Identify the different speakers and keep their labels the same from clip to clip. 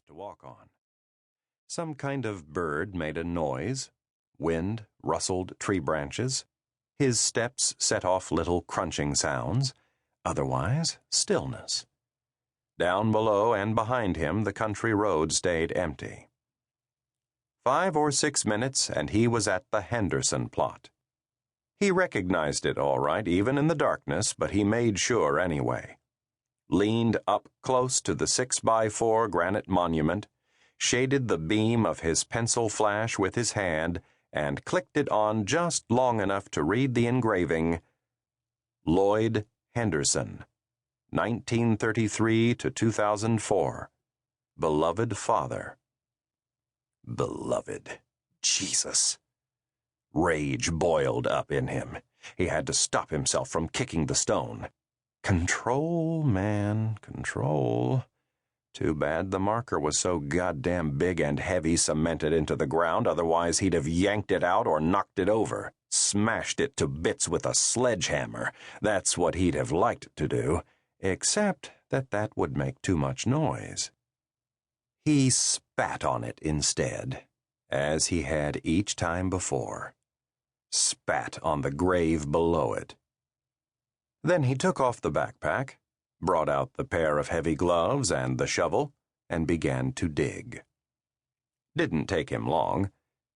Speaker 1: to walk on. Some kind of bird made a noise. Wind rustled tree branches. His steps set off little crunching sounds. Otherwise, stillness. Down below and behind him, the country road stayed empty. 5 or 6 minutes, and he was at the Henderson plot. He recognized it all right, even in the darkness, but he made sure anyway. Leaned up close to the 6x4 granite monument, shaded the beam of his pencil flash with his hand, and clicked it on just long enough to read the engraving, Lloyd Henderson, 1933 to 2004. Beloved father. Beloved. Jesus. Rage boiled up in him. He had to stop himself from kicking the stone. Control, man, control. Too bad the marker was so goddamn big and heavy cemented into the ground, otherwise he'd have yanked it out or knocked it over, smashed it to bits with a sledgehammer. That's what he'd have liked to do, except that would make too much noise. He spat on it instead, as he had each time before. Spat on the grave below it. Then he took off the backpack, brought out the pair of heavy gloves and the shovel, and began to dig. Didn't take him long.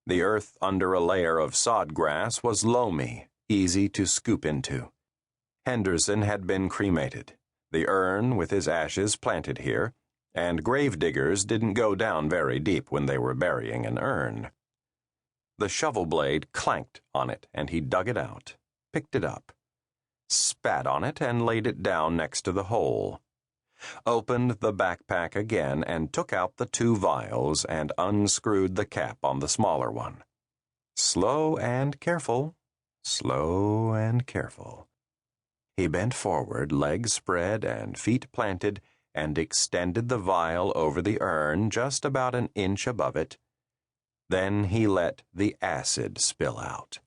Speaker 1: The earth under a layer of sod grass was loamy, easy to scoop into. Henderson had been cremated, the urn with his ashes planted here, and grave diggers didn't go down very deep when they were burying an urn. The shovel blade clanked on it, and he dug it out, picked it up, spat on it, and laid it down next to the hole. Opened the backpack again and took out the 2 vials and unscrewed the cap on the smaller one. Slow and careful, slow and careful. He bent forward, legs spread and feet planted, and extended the vial over the urn just about an inch above it. Then he let the acid spill out.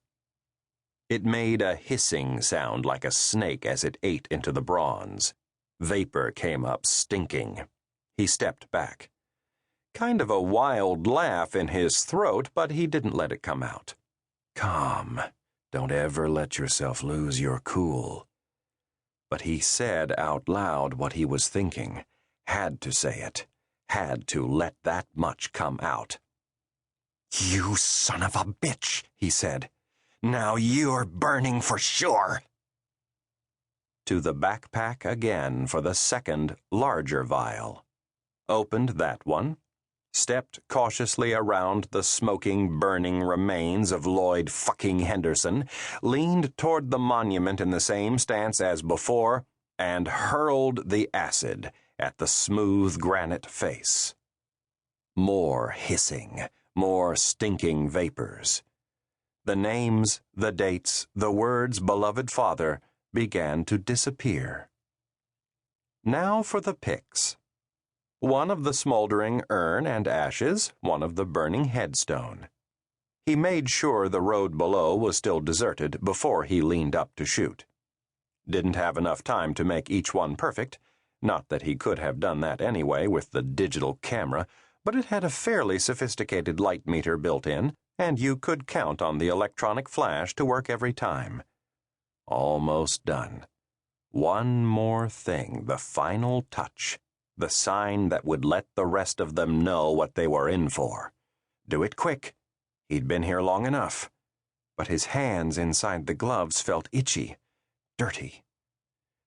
Speaker 1: It made a hissing sound like a snake as it ate into the bronze. Vapor came up stinking. He stepped back. Kind of a wild laugh in his throat, but he didn't let it come out. Calm. Don't ever let yourself lose your cool. But he said out loud what he was thinking. Had to say it. Had to let that much come out. "You son of a bitch," he said. "Now you're burning for sure." To the backpack again for the second, larger vial. Opened that one. Stepped cautiously around the smoking, burning remains of Lloyd fucking Henderson, leaned toward the monument in the same stance as before, and hurled the acid at the smooth granite face. More hissing, more stinking vapors. The names, the dates, the words beloved father began to disappear. Now for the pics. One of the smoldering urn and ashes, one of the burning headstone. He made sure the road below was still deserted before he leaned up to shoot. Didn't have enough time to make each one perfect, not that he could have done that anyway with the digital camera, but it had a fairly sophisticated light meter built in, and you could count on the electronic flash to work every time. Almost done. One more thing, the final touch. The sign that would let the rest of them know what they were in for. Do it quick. He'd been here long enough. But his hands inside the gloves felt itchy, dirty.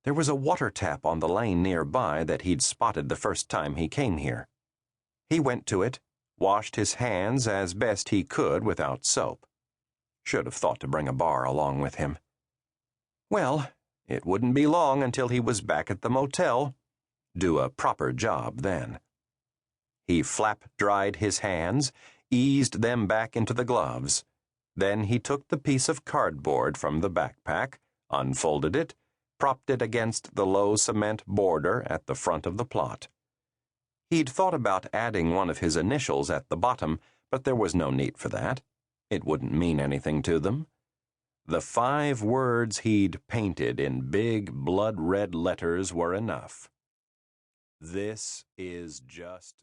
Speaker 1: There was a water tap on the lane nearby that he'd spotted the first time he came here. He went to it, washed his hands as best he could without soap. Should have thought to bring a bar along with him. Well, it wouldn't be long until he was back at the motel. Do a proper job then. He flap-dried his hands, eased them back into the gloves. Then he took the piece of cardboard from the backpack, unfolded it, propped it against the low cement border at the front of the plot. He'd thought about adding one of his initials at the bottom, but there was no need for that. It wouldn't mean anything to them. The 5 words he'd painted in big blood-red letters were enough. This is just